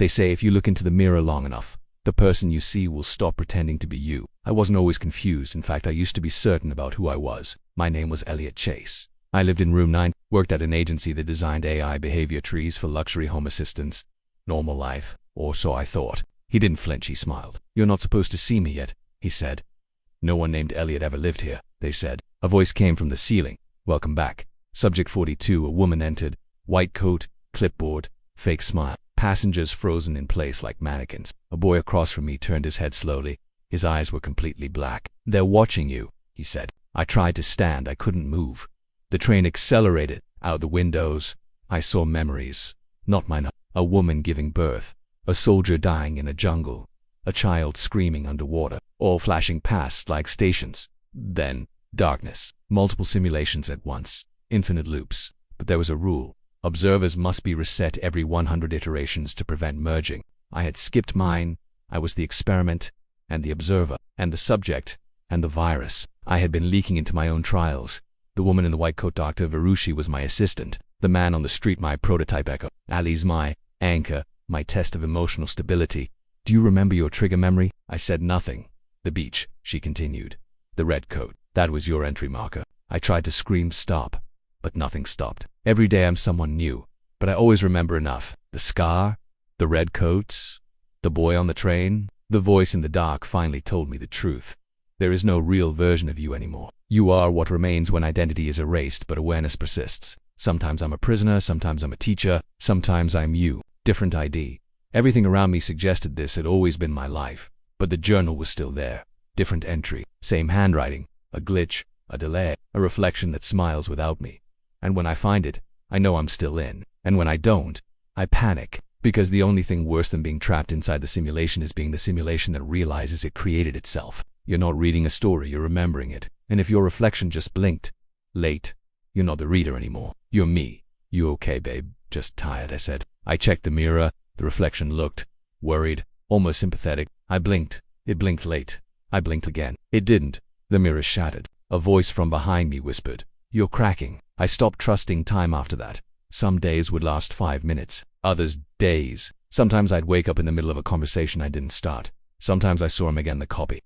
They say if you look into the mirror long enough, the person you see will stop pretending to be you. I wasn't always confused. In fact, I used to be certain about who I was. My name was Elliot Chase. I lived in room 9, worked at an agency that designed AI behavior trees for luxury home assistants. Normal life, or so I thought. He didn't flinch, he smiled. You're not supposed to see me yet, he said. No one named Elliot ever lived here, they said. A voice came from the ceiling. Welcome back. Subject 42, a woman entered. White coat, clipboard, fake smile. Passengers frozen in place like mannequins. A boy across from me turned his head slowly. His eyes were completely black. They're watching you, he said. I tried to stand. I couldn't move. The train accelerated. Out the windows, I saw memories. Not mine. A woman giving birth. A soldier dying in a jungle. A child screaming underwater. All flashing past like stations. Then, darkness. Multiple simulations at once. Infinite loops. But there was a rule. Observers must be reset every 100 iterations to prevent merging. I had skipped mine. I was the experiment, and the observer, and the subject, and the virus. I had been leaking into my own trials. The woman in the white coat, Dr. Varushi, was my assistant. The man on the street, my prototype echo. Ali's my anchor, my test of emotional stability. Do you remember your trigger memory? I said nothing. The beach, she continued. The red coat, that was your entry marker. I tried to scream stop, but nothing stopped. Every day I'm someone new, but I always remember enough. The scar, the red coat, the boy on the train. The voice in the dark finally told me the truth. There is no real version of you anymore. You are what remains when identity is erased but awareness persists. Sometimes I'm a prisoner, sometimes I'm a teacher, sometimes I'm you. Different ID. Everything around me suggested this had always been my life, but the journal was still there. Different entry, same handwriting, a glitch, a delay, a reflection that smiles without me. And when I find it, I know I'm still in. And when I don't, I panic. Because the only thing worse than being trapped inside the simulation is being the simulation that realizes it created itself. You're not reading a story, you're remembering it. And if your reflection just blinked, late, you're not the reader anymore. You're me. You okay, babe? Just tired, I said. I checked the mirror. The reflection looked worried, almost sympathetic. I blinked. It blinked late. I blinked again. It didn't. The mirror shattered. A voice from behind me whispered, "You're cracking." I stopped trusting time after that. Some days would last 5 minutes, others days. Sometimes I'd wake up in the middle of a conversation I didn't start. Sometimes I saw him again, the copy.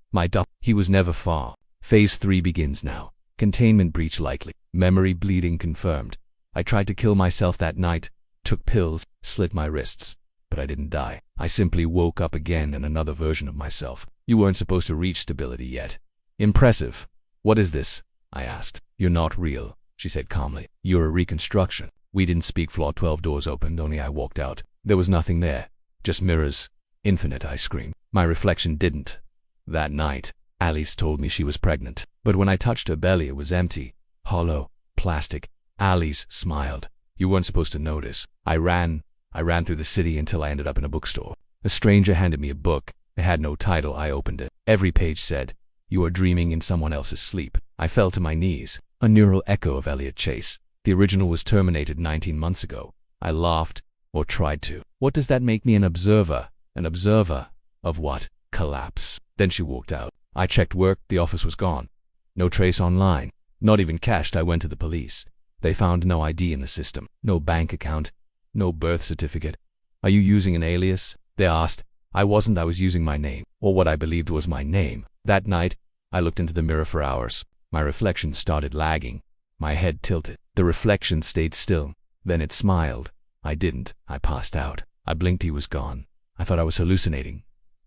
He was never far. Phase 3 begins now. Containment breach likely. Memory bleeding confirmed. I tried to kill myself that night, took pills, slit my wrists. But I didn't die. I simply woke up again in another version of myself. You weren't supposed to reach stability yet. Impressive. What is this? I asked. You're not real, she said calmly. You're a reconstruction. We didn't speak. Floor 12 doors opened, only I walked out. There was nothing there. Just mirrors. Infinite, I screamed. My reflection didn't. That night, Alice told me she was pregnant. But when I touched her belly, it was empty. Hollow. Plastic. Alice smiled. You weren't supposed to notice. I ran through the city until I ended up in a bookstore. A stranger handed me a book. It had no title. I opened it. Every page said, "You are dreaming in someone else's sleep." I fell to my knees. A neural echo of Elliot Chase. The original was terminated 19 months ago. I laughed, or tried to. What does that make me? An observer. An observer of what? Collapse. Then she walked out. I checked work. The office was gone. No trace online. Not even cached. I went to the police. They found no ID in the system. No bank account. No birth certificate. Are you using an alias? They asked. I wasn't. I was using my name, or what I believed was my name. That night, I looked into the mirror for hours. My reflection started lagging. My head tilted. The reflection stayed still. Then it smiled. I didn't. I passed out. I blinked. He was gone. I thought I was hallucinating.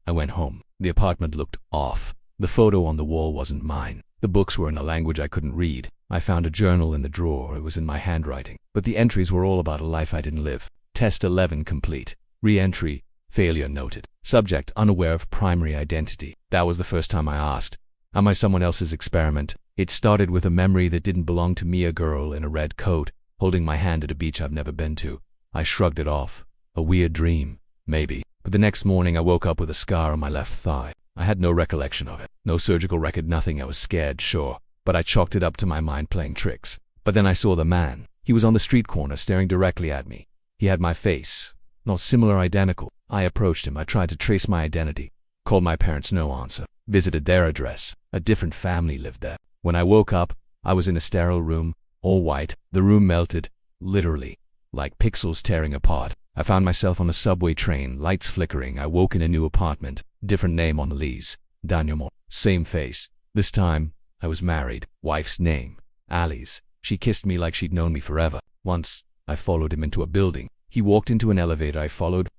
I went home. The apartment looked off. The photo on the wall wasn't mine. The books were in a language I couldn't read. I found a journal in the drawer. It was in my handwriting. But the entries were all about a life I didn't live. Test 11 complete. Re-entry. Failure noted. Subject unaware of primary identity. That was the first time I asked, am I someone else's experiment? It started with a memory that didn't belong to me, a girl in a red coat, holding my hand at a beach I've never been to. I shrugged it off. A weird dream, maybe. But the next morning I woke up with a scar on my left thigh. I had no recollection of it. No surgical record, nothing. I was scared, sure. But I chalked it up to my mind playing tricks. But then I saw the man. He was on the street corner staring directly at me. He had my face. Not similar, identical. I approached him. I tried to trace my identity. Called my parents, no answer. Visited their address. A different family lived there. When I woke up, I was in a sterile room, all white. The room melted, literally, like pixels tearing apart. I found myself on a subway train, lights flickering. I woke in a new apartment. Different name on the lease. Daniel Moore. Same face. This time, I was married. Wife's name. Alice. She kissed me like she'd known me forever. Once, I followed him into a building. He walked into an elevator. I followed.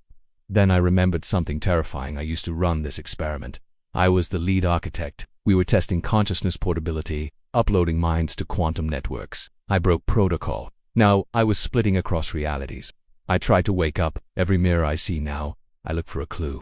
Then I remembered something terrifying. I used to run this experiment. I was the lead architect. We were testing consciousness portability, uploading minds to quantum networks. I broke protocol. Now, I was splitting across realities. I tried to wake up. Every mirror I see now, I look for a clue.